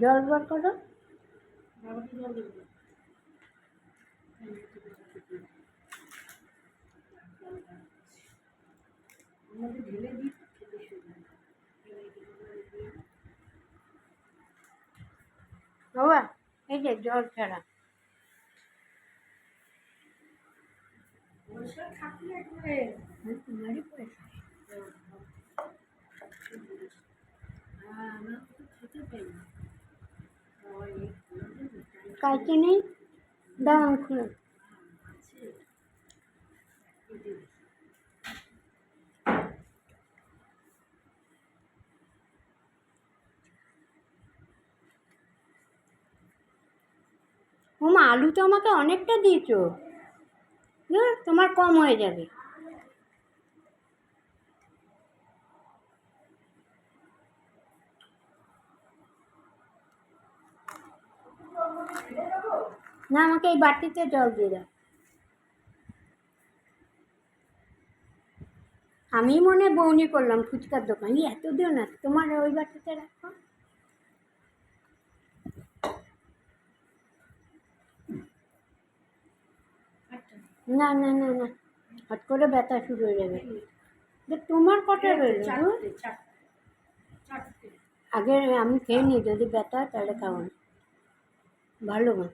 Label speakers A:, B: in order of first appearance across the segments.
A: জল বার করো। বাবা এই যে জল ছাড়া তোমারই পয়সা। কালকে নেই, দাও আমি খুলে। ওমা আলু তো আমাকে অনেকটা দিয়েছো, তোমার কম হয়ে যাবে। না আমাকে এই বাটিতে জল দিয়ে দাও। আমি মনে বউনি করলাম ফুচকার দোকান, এত দিও না, তোমার ওই বাটিতে রাখো। না না না না, হট করে ব্যথা শুরু হয়ে যাবে। তোমার কটা রইল? আগে আমি খেয়ে নিই, যদি ব্যথা হয় তাহলে খাবো না। ভালো মা।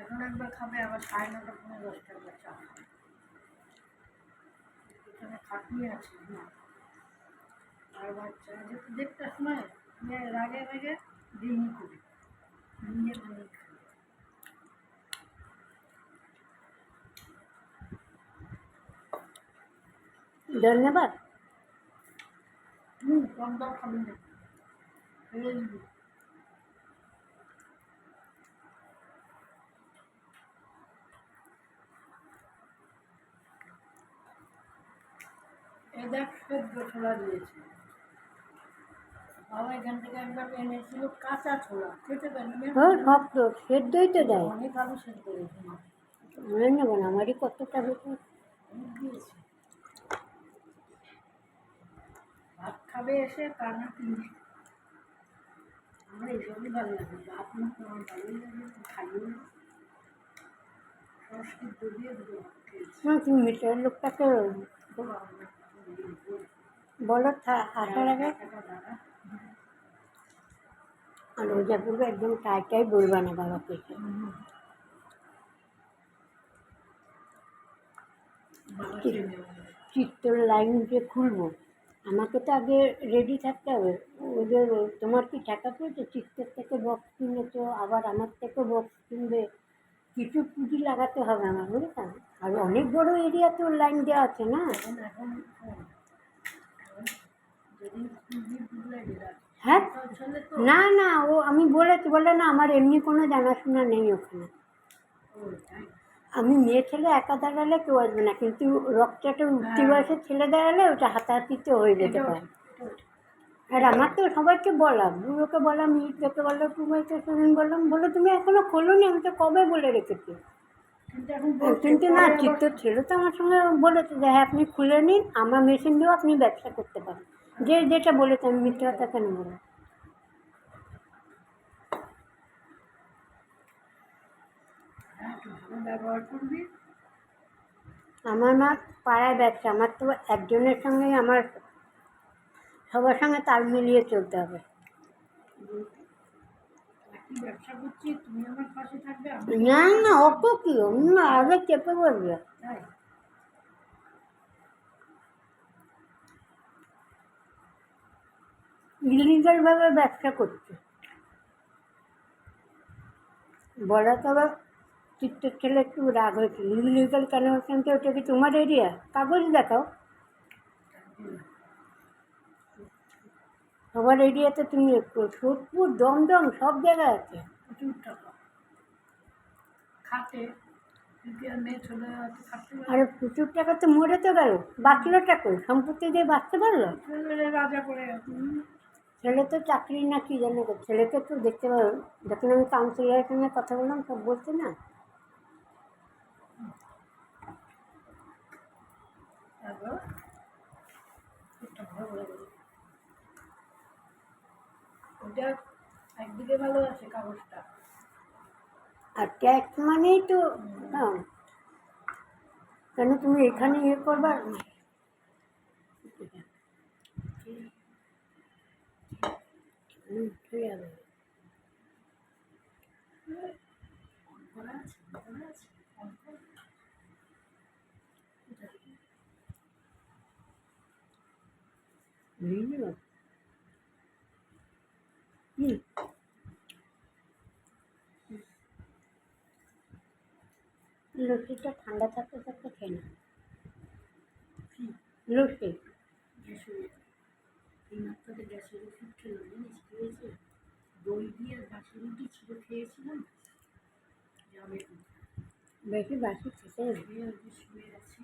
B: এখন একবার খাবে, আবার 9:30 পৌনে 10টা একবার চা খাবে। এখানে খাটনি আছে না, আর বাচ্চা দেখতে সময় রাগে রাগে দিনই করি, নিজে বানিয়ে খাই।
A: ধন্যবাদ।
B: কম দাম খাবি না, ফেলে দিবি। এই দেখ সেদ্ধ ছোলা দিয়েছে বাবা, এখান থেকে একবার এনেছিল কাঁচা ছোলা, খেতে পারি না।
A: শক্ত সেদ্ধই তো দেয়।
B: অনেক আলু সেদ্ধ দিয়েছে মা,
A: মনে নেবো না, আমারই কতটা বেশি
B: অনেক দিয়েছে। ভাত খাবে এসে তা না কিনে, আমার এইসবই ভালো লাগে। ভাত না তোমার ভালোই লাগে, খাইও না। সংস্কৃত দিয়ে দুটো ভাত খেয়েছি।
A: তুমি মিটার লোকটাকে বলো আসার আগে। আর রোজা পড়বে, একদম টাইটাই বলবা না বাবাকে। চিত্তর লাইন যে খুলবো, আমাকে তো আগে রেডি থাকতে হবে। ওদের তোমার কি টাকা পেয়েছে, চিত্তের থেকে বক্স কিনেছো, আবার আমার থেকে বক্স কিনবে, কিছু পুঁজি লাগাতে হবে আমার, বুঝলাম। আর অনেক বড় এরিয়া তো লাইন দেওয়া আছে না। হ্যাঁ না না, ও আমি বলেছি, বলে না আমার এমনি কোনো জানাশোনা নেই ওখানে। আমি মেয়ে ছেলে একা দাঁড়ালে কেউ আসবে না, কিন্তু রক্তটা উঠতি বয়সের ছেলে দাঁড়ালে ওটা হাতাহাতিতে হয়ে যেতে পারে। আর আমার তো সবাইকে বলা, বুড়োকে বললাম, মিহিরকে বললাম, তোমাকে সেদিন বললাম, বলো তুমি এখনো খোলোনি, আমি তো কবে বলে রেখেছি। কিন্তু না, চিত্ত ছেলে তো আমার সঙ্গে বলেছে যে হ্যাঁ আপনি খুলে নিন, আমার মেশিন দিয়েও আপনি ব্যবসা করতে পারেন, যে যেটা বলেছে, আমি মিথ্যে কথা কেন বলবো।
B: ব্যবহার করবি।
A: আমার মা পাড়ায় ব্যবসা, আমার তো একজনের সঙ্গেই আমার সবার সঙ্গে তাল মিলিয়ে চলতে হবে।
B: ব্যবসা করছি, তুমি আমার পাশে থাকবে।
A: না না, অত কি অন্য আগে চেপে বলবে। ইলিগাল ভাবে ব্যবসা করছে বলা, তবে চিত্তের ছেলে একটু রাগ হয়েছিল, ইলিগাল কেন হচ্ছেন, তো ওটা কি তোমার এরিয়া, কাগজ দেখাও। সবার এরিয়াতে তুমি সোদপুর দমদম সব জায়গায় আছে।
B: প্রচুর টাকা খাতে, কিন্তু আর মেয়ে ছেলে হয়তো থাকতে পারে
A: আরে প্রচুর টাকা তো মরে তো গেল, বাঁচলোটা কই? সম্পত্তি দিয়ে বাঁচতে পারলো?
B: ছেলে রাজা করে
A: ছেলে তো চাকরি না কি জানে গো, ছেলেকে তো দেখতে পারো, যখন আমি কাউন্সিলরের সঙ্গে কথা বললাম সব বলছে না।
B: তারপর একটা ভালো বলে গেল ওটা একদিকে ভালো আছে কাগজটা
A: আর ট্যাক্স মানেই তো হ্যাঁ, কেন তুমি এখানে ইয়ে করবার? ঠিক আছে।
B: করা আছে করা আছে
A: বুঝলি? হুম, লস্যিটা ঠান্ডা থাকতে থাকতে খেয়ে না।
B: কি
A: লস্যি
B: গ্যাসের এই মাত্রাতে গ্যাসের ওষুধ খেলাম জানিস কি হয়েছে দই দিয়ে আর বাসি রুটি ছিল খেয়েছিলাম যাবে
A: বেশি বাসি খেতে নেই।
B: খেয়ে শুয়ে আছি